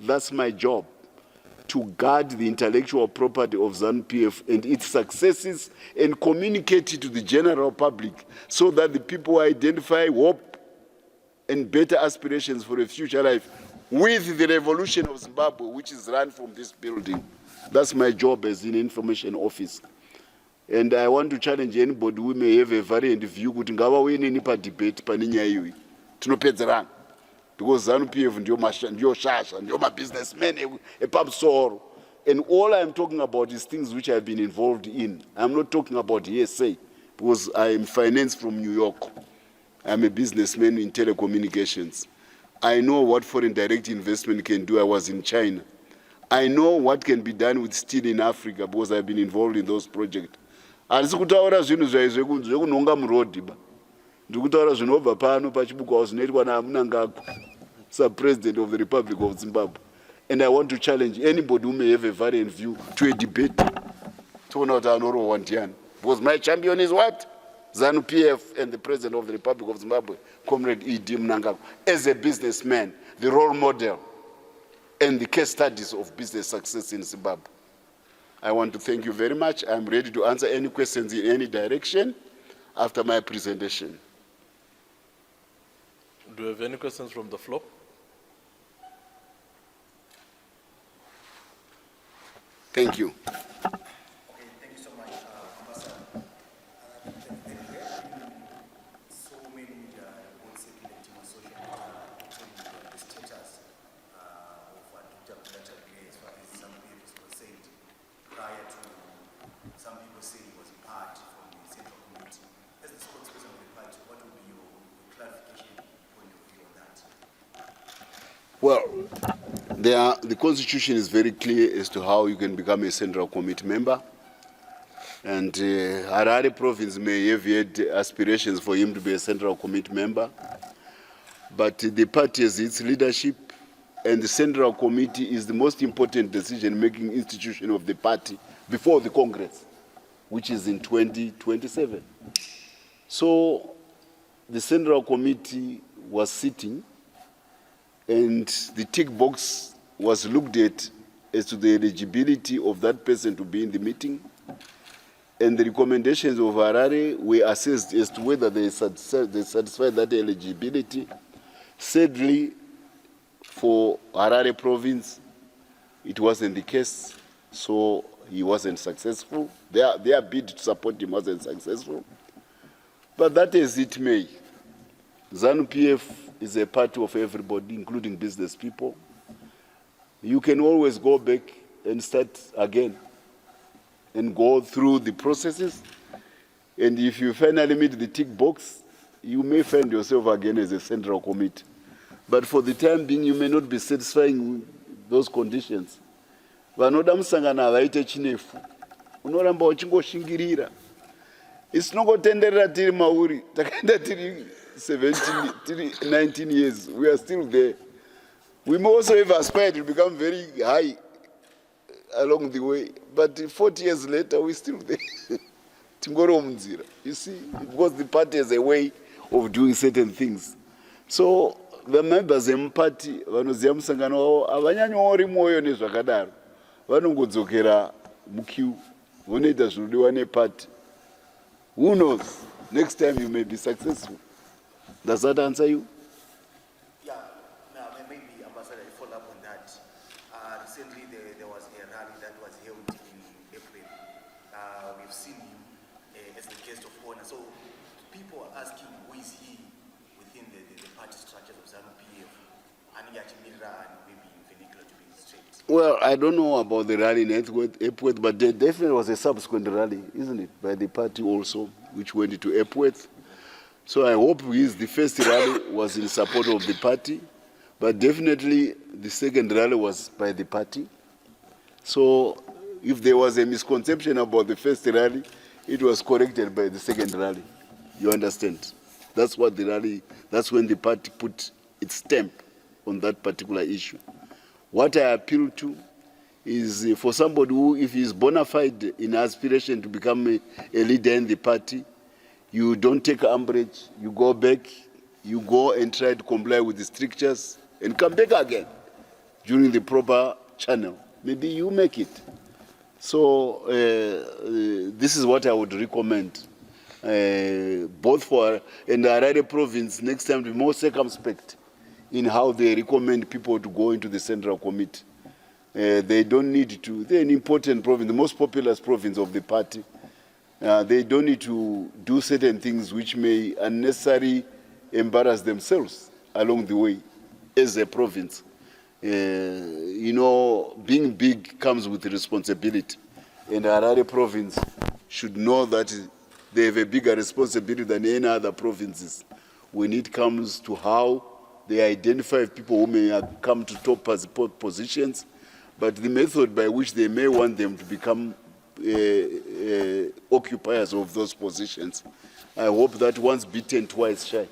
That's my job, to guard the intellectual property of ZANU-PF and its successes and communicate it to the general public so that the people identify hope and better aspirations for a future life with the revolution of Zimbabwe, which is run from this building. That's my job as an information officer. And I want to challenge anybody who may have a variant view kuti ngavauye neni padebate pane nyaya iyoyi tinopedzerana, because ZANU-PF ndiyo shasha, ndiyo mabusinessmen epamusoro. And all I'm talking about is things which I've been involved in. I'm not talking about hearsay, because I am financed from New York. I'm a businessman in telecommunications. I know what foreign direct investment can do. I was in China. I know what can be done with steel in Africa because I've been involved in those projects. Handisi kutaura zvinhu zvekunonga murodhi ba. Ndiri kutaura zvinobva pano pachibukwa zvinoitwa naMnangagwa, Sub-President of the Republic of Zimbabwe. And I want to challenge anybody who may have a variant view to a debate. Toona kuti anorohwa ndiani. Because my champion is what? ZANU-PF and the President of the Republic of Zimbabwe, Comrade E.D. Mnangagwa, as a businessman, the role model and the case studies of business success in Zimbabwe. I want to thank you very much. I'm ready to answer any questions in any direction after my presentation. Do you have any questions from the floor? Thank you. Well, the Constitution is very clear as to how you can become a Central Committee member. And Harare province may have had aspirations for him to be a Central Committee member. But the party has its leadership, and the Central Committee is the most important decision-making institution of the party before the Congress, which is in 2027. So the Central Committee was sitting, and the tick box was looked at as to the eligibility of that person to be in the meeting. And the recommendations of Harare were assessed as to whether they satisfy that eligibility. Sadly, for Harare province, it wasn't the case, so he wasn't successful. Their bid to support him wasn't successful. But that as it may, ZANU-PF is a party of everybody, including business people. You can always go back and start again and go through the processes. And if you finally meet the tick box, you may find yourself again as a Central Committee. But for the time being, you may not be satisfying with those conditions. Vanoda musangana havaite chinefu. Unoramba uchingoshingirira. Isinongotenderera tiri mauri. Takaenda tiri 19 years. We are still there. We may also have aspired to become very high along the way. But 40 years later, we're still there. You see, because the party has a way of doing certain things. So the members of the party, vanoziva musangano wavo, havanyanyori mwoyo nezvakadaro. Vanongodzokera muqueue, vonoita zvinodiwa neparty. Who knows? Next time you may be successful. Does that answer you? Yeah, maybe Ambassador, I follow up on that. Recently, there was a rally that was held in April. We've seen him as the guest of honor. So people are asking, who is he within the party structures of ZANU-PF? And maybe in vernacular to be straight. Well, I don't know about the rally in Epworth, but there definitely was a subsequent rally, isn't it, by the party also, which went into Epworth. So I hope the first rally was in support of the party, but definitely the second rally was by the party. So if there was a misconception about the first rally, it was corrected by the second rally. You understand? That's what the rally, that's when the party put its stamp on that particular issue. What I appeal to is for somebody who, if he is bona fide in aspiration to become a leader in the party, you don't take umbrage, you go back, you go and try to comply with the strictures and come back again. during the proper channel, maybe you make it. So this is what I would recommend, both for and the Harare province next time to be more circumspect in how they recommend people to go into the central committee. They don't need to, they're an important province, the most populous province of the party. They don't need to do certain things which may unnecessarily embarrass themselves along the way as a province. You know, being big comes with responsibility. And Harare province should know that they have a bigger responsibility than any other provinces when it comes to how they identify people who may come to top positions, but the method by which they may want them to become occupiers of those positions. I hope that once beaten, twice shy.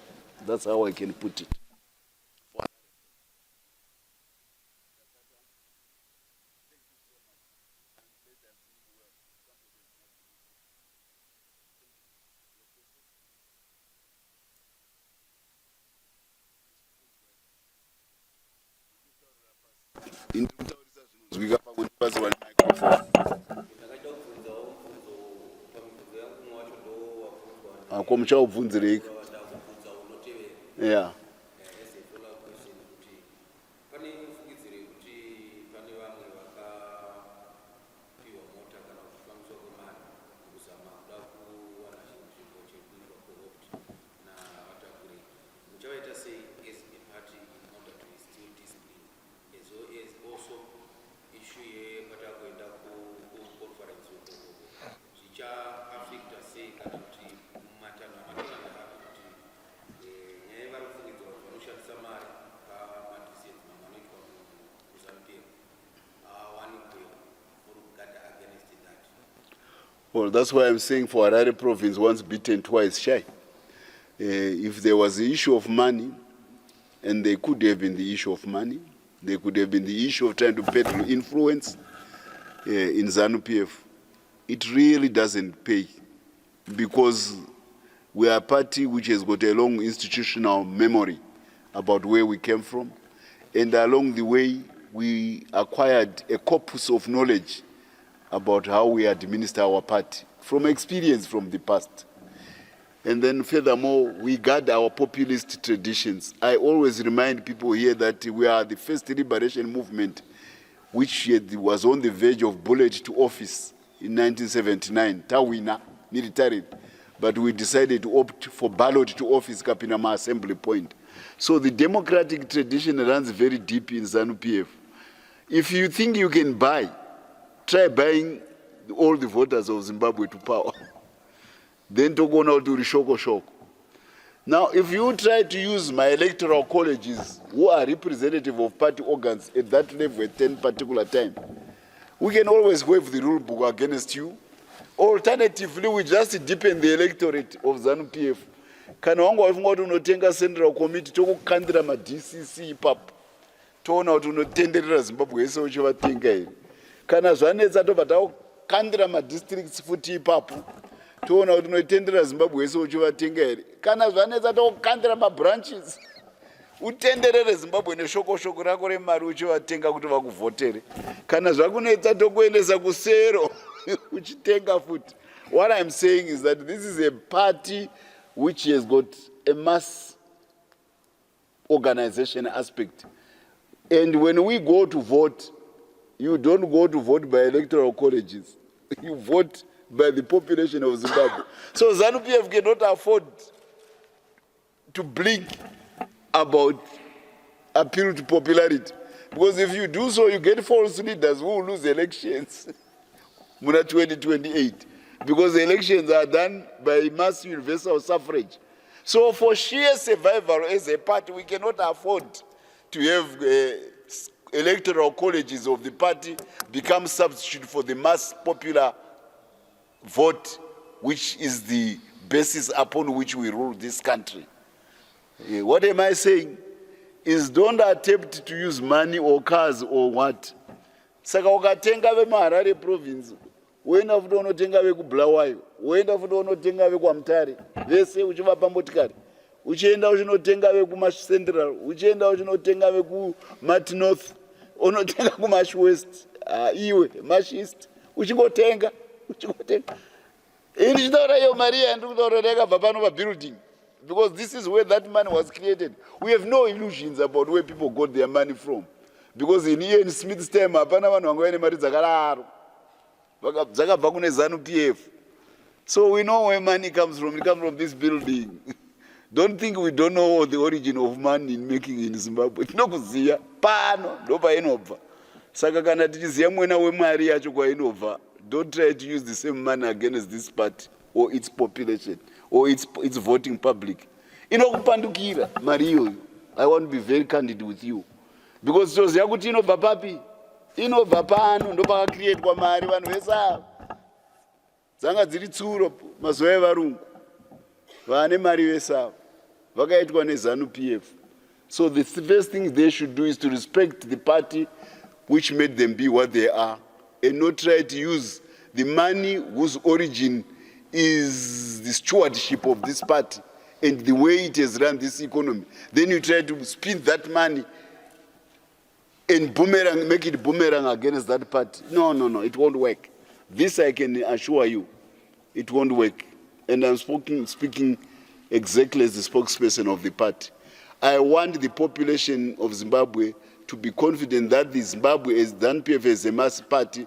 That's how I can put it. In yeah. Well, that's why I'm saying for Harare province, once beaten, twice shy. If there was the issue of money, and there could have been the issue of money, there could have been the issue of trying to peddle influence in ZANU-PF, it really doesn't pay, because we are a party which has got a long institutional memory about where we came from, and along the way, we acquired a corpus of knowledge about how we administer our party from experience from the past. And then furthermore, we guard our populist traditions. I always remind people here that we are the first liberation movement which was on the verge of bullet to office in 1979, Tawina, military. But we decided to opt for ballot to office Kapinama assembly point. So the democratic tradition runs very deep in ZANU-PF. If you think you can buy, try buying all the voters of Zimbabwe to power. Then to go now to Rishoko. Now, if you try to use my electoral colleges, who are representative of party organs at that level at 10 particular time, we can always waive the rule book against you. Alternatively, we just deepen the electorate of ZANU-PF. Kana wangu wafunga unotenga central committee to kukandira ma DCC ipapo. Toona kuti unotenderera Zimbabwe yese uchivatenga here. Kana zvanetsa tobva takandira ma districts futi ipapo. Toona kuti unotendera Zimbabwe yese uchivatenga here. Kana zvanetsa tokandira ma branches. Utenderere Zimbabwe neshoko rako remari uchivatenga kuti vakuvhotere. Kana zvakunetsa tokuendesa kusero uchitenga futi. What I'm saying is that this is a party which has got a mass organization aspect. And when we go to vote, you don't go to vote by electoral colleges. You vote by the population of Zimbabwe. So ZANU-PF cannot afford to blink about appeal to popularity. Because if you do so, you get false leaders who will lose elections. Muna 2028. Because the elections are done by mass universal suffrage. So for sheer survival as a party, we cannot afford to have electoral colleges of the party become substitute for the mass popular vote, which is the basis upon which we rule this country. What am I saying? Is don't attempt to use money or cars or what. Saka ukatenga veMaharare province, uenda futi unotenga vekuBulawayo, uenda futi unotenga vekuAmutare, vese uchivapa motikari. Uchienda uchinotenga vekumaCentral, uchienda uchinotenga vekuMat North. unotenga kumash west, iwe mash east, uchingotenga. Ini chitaura iyo mari yandikutaura yakabva pano pabuilding, because this is where that money was created. We have no illusions about where people got their money from, because in Ian Smith's time hapana vanhu vanga vaine mari dzakadaro dzakabva kune ZANU-PF. So we know where money comes from. It comes from this building. Don't think we don't know the origin of money in making in Zimbabwe. Tinokuziya pano ndo painobva. Saka kana tichiziya mwena wemari yacho kwainobva, don't try to use the same money against this party or its population or its voting public. Inokupandukira mari iyoyo. I want to be very candid with you, because toziya kuti inobva papi, inobva pano ndo pakacreatwa mari vanhu vese ava dzanga dziri tsuro mazuva evarungu vane mari vese ava vakaitwa neZANU-PF. So the first thing they should do is to respect the party which made them be what they are, and not try to use the money whose origin is the stewardship of this party and the way it has run this economy. Then you try to spin that money and boomerang, make it boomerang against that party. No, it won't work. This I can assure you, it won't work. And I'm speaking exactly as the spokesperson of the party. I want the population of Zimbabwe to be confident that the Zimbabwe, as ZANU-PF as a mass party,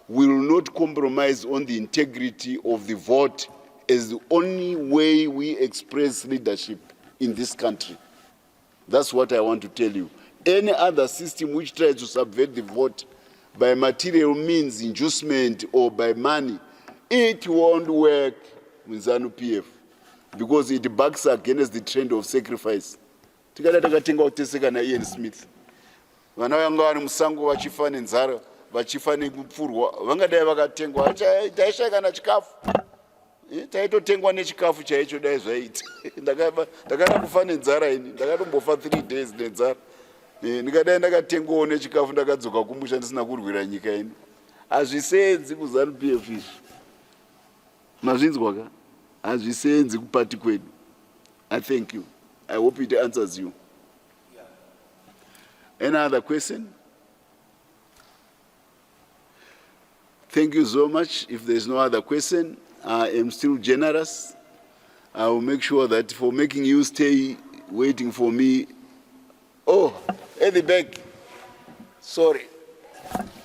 will not compromise on the integrity of the vote as the only way we express leadership in this country. That's what I want to tell you. Any other system which tries to subvert the vote by material means, inducement, or by money, it won't work with ZANU-PF, because it backs against the trend of sacrifice. Tikada takatenga kuteseka na Ian Smith. Vana vanga vari musango vachifa nenzara, vachifa nekupfurwa, vangadai vakatengwa, taishaya na chikafu. Taitotengwa nechikafu chaicho dai zvaita. Ndakada kufa nenzara ini, ndakatombofa 3 days nenzara. Ndikadai ndakatengwawo nechikafu ndakadzoka kumusha ndisina kurwira nyika ini. Hazvisenzi kuZANU-PF izvi. Mazvinzwa ka? Hazvisenzi kupati kwedu. I thank you. I hope it answers you. Any other question? Thank you so much. If there's no other question, I am still generous. I will make sure that for making you stay waiting for me. Oh, at the back. Sorry.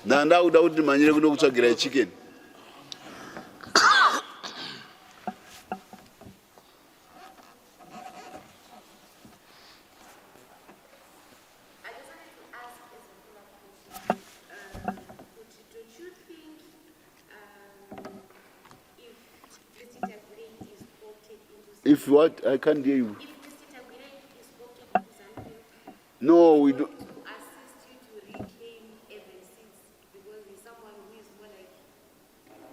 Ndauda kuti manyire kuno kutsvagira chicken. If what? I can't hear you. If Tagwirei is spoken to ZANU-PF, No, we don't. to assist you to reclaim even seats, because he's someone who is more like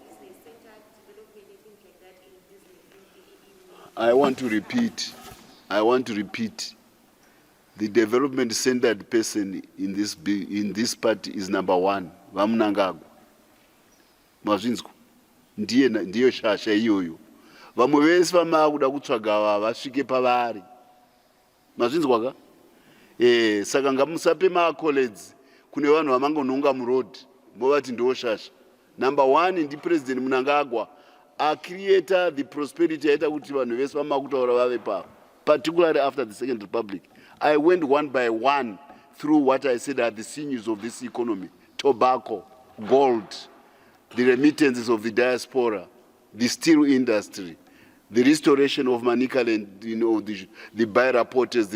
business-centered development and things like that in business. I want to repeat. The development-centered person in this party is number 1. Vamunangagwa. Mazvinzwa. Ndiyo shasha iyoyo. Vamwe vese vamakuda kutsvaga vasvike pavari. Mazvinzwa ka? Saka ngamusape maaccolades kune vanhu vamangononga muroad movati ndo shasha. Number 1 ndi President Mnangagwa created the prosperity yaita kuti vanhu vese vamakutaura vave pa, particularly after the Second Republic. I went one by one through what I said are the sinews of this economy: tobacco, gold, the remittances of the diaspora, the steel industry, the restoration of Manicaland, the Beira porters,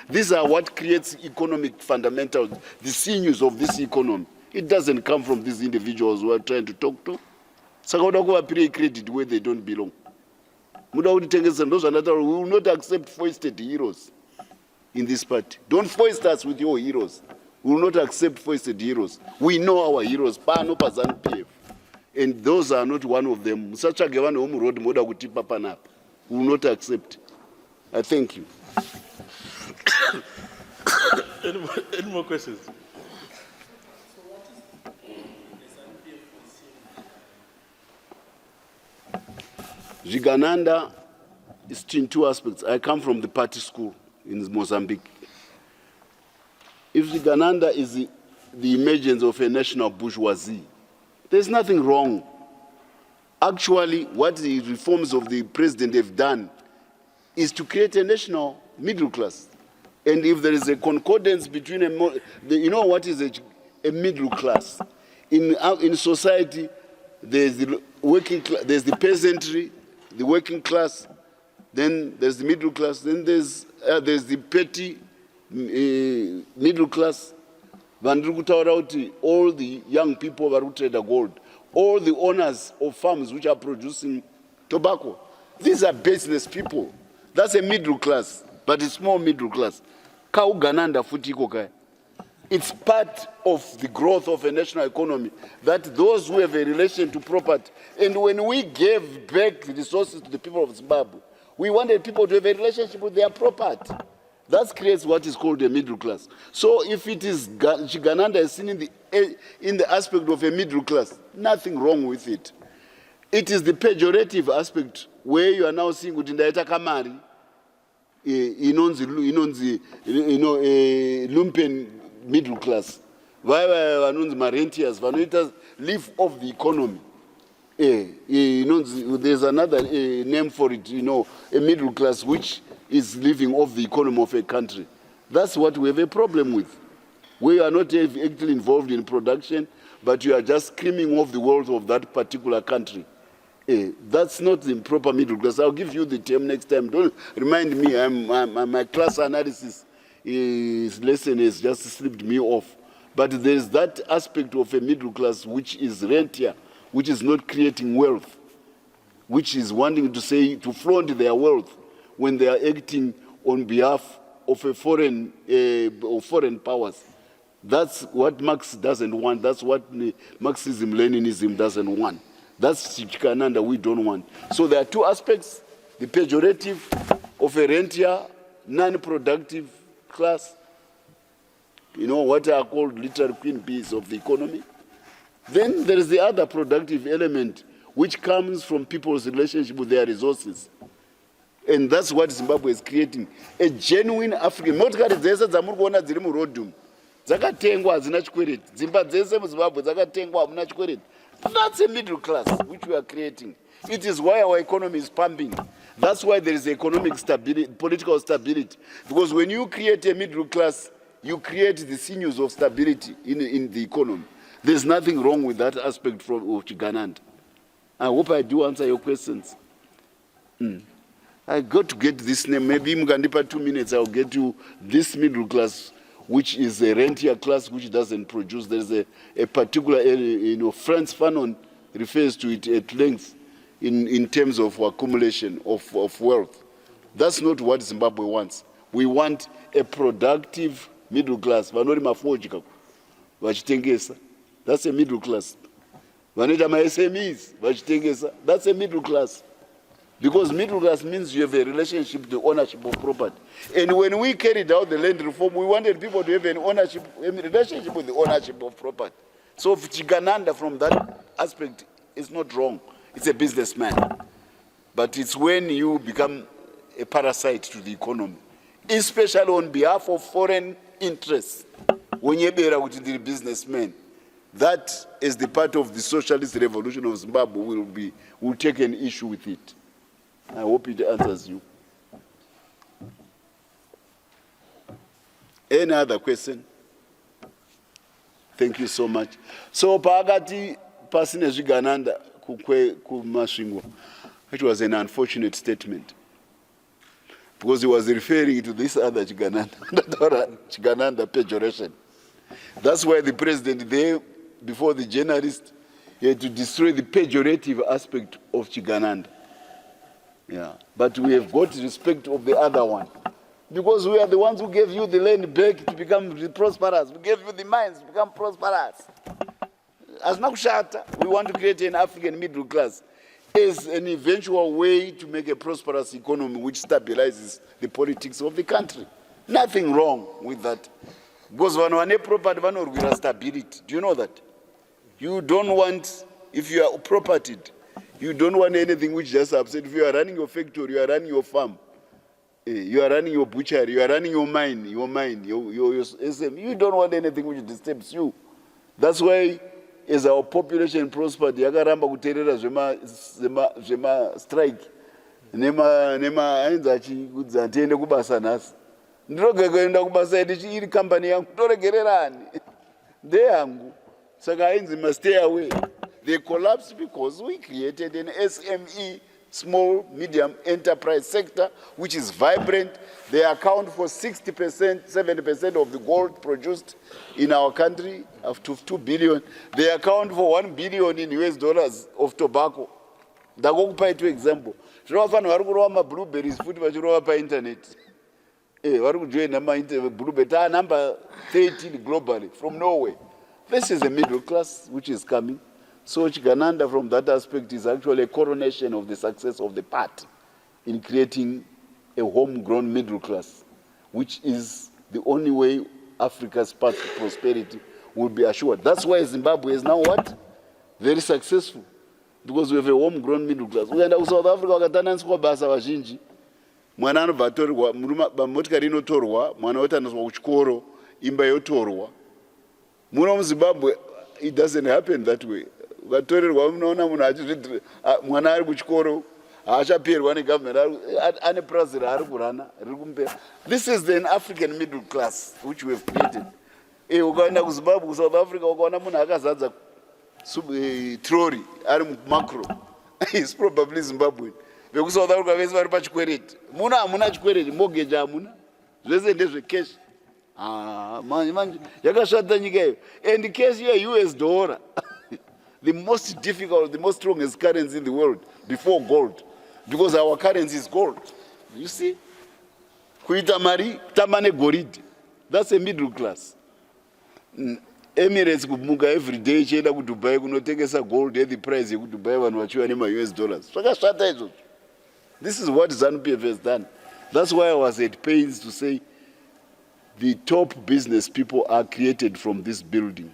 these are what creates economic fundamentals, the sinews of this economy. It doesn't come from these individuals who are trying to talk to. Saka uda kuvapira credit where they don't belong. Muda kutitengesa ndozvandaura, we will not accept foisted heroes in this party. Don't foist us with your heroes. We will not accept foisted heroes. We know our heroes, pano pa ZANU-PF. And those are not one of them. Musatsvage vanhu vomuroad moda kutipa panapa. We will not accept. I thank you. Any more questions? Zvigananda is in 2 aspects. I come from the party school in Mozambique. If Zvigananda is the emergence of a national bourgeoisie. There's nothing wrong. Actually, what the reforms of the president have done is to create a national middle class. And if there is a concordance between you know what is a middle class? In society, there's the working class, there's the peasantry, the working class, then there's the middle class, then there's the petty middle class. All the young people who trade gold, all the owners of farms which are producing tobacco, these are business people. That's a middle class, but it's small middle class. It's part of the growth of a national economy that those who have a relation to property, and when we gave back the resources to the people of Zimbabwe, we wanted people to have a relationship with their property. That creates what is called a middle class. So if it is Chigananda is seen in the aspect of a middle class, nothing wrong with it. It is the pejorative aspect where you are now seeing kuti ndaita kamari inonzi lumpen middle class. Vanonzi marentiers vanoita live off the economy. There's another name for it, a middle class which is living off the economy of a country. That's what we have a problem with. We are not actually involved in production, but you are just screaming off the wealth of that particular country. That's not the proper middle class. I'll give you the term next time. Don't remind me, my class analysis lesson has just slipped me off. But there's that aspect of a middle class which is rentier, which is not creating wealth, which is wanting to flaunt their wealth when they are acting on behalf of a foreign powers. That's what Marx doesn't want. That's what Marxism-Leninism doesn't want. That's Chikananda we don't want. So there are two aspects: the pejorative of a rentier, non-productive class, what are called literal queen bees of the economy. Then there is the other productive element, which comes from people's relationship with their resources. And that's what Zimbabwe is creating. A genuine African. Motikari dzese dzamuri kuona dziri murodhum dzakatengwa hadzina chikwereti. Dzimba dzese muZimbabwe dzakatengwa hamuna chikwereti. That's a middle class which we are creating. It is why our economy is pumping. That's why there is economic stability, political stability. Because when you create a middle class, you create the sinews of stability in the economy. There's nothing wrong with that aspect of Chigananda. I hope I do answer your questions. I got to get this name. Maybe Mugandipa 2 minutes, I'll get you this middle class, which is a rentier class which doesn't produce. There's a particular area, Franz Fanon refers to it at length in terms of accumulation of wealth. That's not what Zimbabwe wants. We want a productive middle class. That's a middle class. That's a middle class. Because middle class means you have a relationship with the ownership of property. And when we carried out the land reform, we wanted people to have a relationship with the ownership of property. So Chigananda from that aspect is not wrong. It's a businessman. But it's when you become a parasite to the economy, especially on behalf of foreign interests. When you're a businessman, that is the part of the socialist revolution of Zimbabwe will take an issue with it. I hope it answers you. Any other question? Thank you so much. So, Pagati Pasine Chigananda Kumaswingwa, it was an unfortunate statement. Because he was referring to this other Chigananda pejoration. That's why the president there, before the journalist, he had to destroy the pejorative aspect of Chigananda. Yeah, but we have got respect of the other one. Because we are the ones who gave you the land back to become prosperous. We gave you the mines to become prosperous. As Nakushata, we want to create an African middle class as an eventual way to make a prosperous economy which stabilizes the politics of the country. Nothing wrong with that. Because when one property, one stability. Do you know that? You don't want, if you are property, you don't want anything which just upset. If you are running your factory, you are running your farm, you are running your butchery, you are running your mine, your SM. You don't want anything which disturbs you. That's why as our population prospered, yakaramba kuteerera zvema strike nema ainzi achikudza tiende kubasa nhasi. Ndiroge kuenda kubasa iri company yangu toregererani ndeyangu. Saka ainzi must stay away. They collapsed because we created an SME, small medium enterprise sector, which is vibrant. They account for 60%, 70% of the gold produced in our country, up to 2 billion. They account for 1 billion in US dollars of tobacco. Ndakupai two example. Zvinofanira vari kurova blueberries futi vachirova painternet. Vari kujoina blueberry number 13 globally from Norway. This is a middle class which is coming. So Chigananda from that aspect is actually a coronation of the success of the party in creating a homegrown middle class, which is the only way Africa's path to prosperity will be assured. That's why Zimbabwe is now what? Very successful. Because we have a homegrown middle class. We end up South Africa, wakatananiswa basa vazhinji. Mwana anobva atorwa, motikari inotorwa, mwana otaniswa kuchikoro, imba yotorwa. Muno muZimbabwe, it doesn't happen that way. Vatorerwa munoona munhu achizvidhira mwana ari kuchikoro haachapierwa negovernment ane purazi raari kurana riri kumbera. This is an African middle class which we have created. Ukaenda kuZimbabwe, kuSouth Africa, ukaona munhu akazadza trori ari macro, is probably Zimbabwean. VekuSouth Africa vese vari pachikwereti. Muno hamuna chikwereti, mortgage hamuna, zvese ndezvecash. Manje yakashata nyika iyo, and cash here US dollar. The most difficult, the most strongest currency in the world before gold, because our currency is gold. You see? Kuita mari, tamane gold. That's a middle class. Emirates kumuka every day, cheda ku Dubai, kunotengesa gold at the price you Dubai vanhu vachiwa nema US dollars. Zvakashata izvo. This is what ZANU-PF has done. That's why I was at pains to say the top business people are created from this building.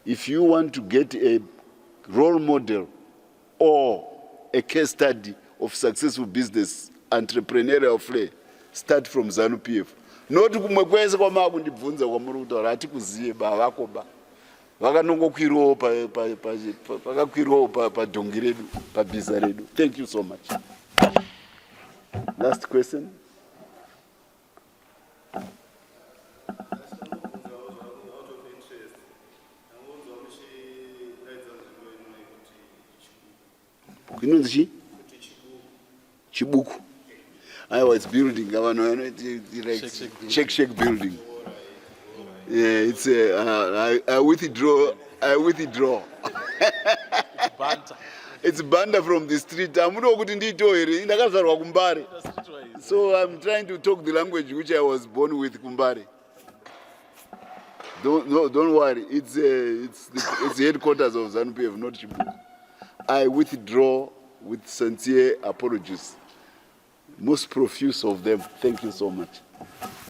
If you want to get a role model or a case study of successful business entrepreneurial flair, start from ZANU-PF. Not kumwe kwese kwama kundibvunza kwamuri kutaura hatikuziye bavako ba vakanongokwirawo vakakwirawo padhongi redu pabhiza redu. Thank you so much. Last question. Kunonzi chi? Chibuku. It's building. Shake building. Yeah, it's I withdraw. It's banda from the street. So I'm trying to talk the language which I was born with, Kumbare. Don't worry. It's the headquarters of ZANU-PF, not Chibuku. I withdraw with sincere apologies. Most profuse of them. Thank you so much.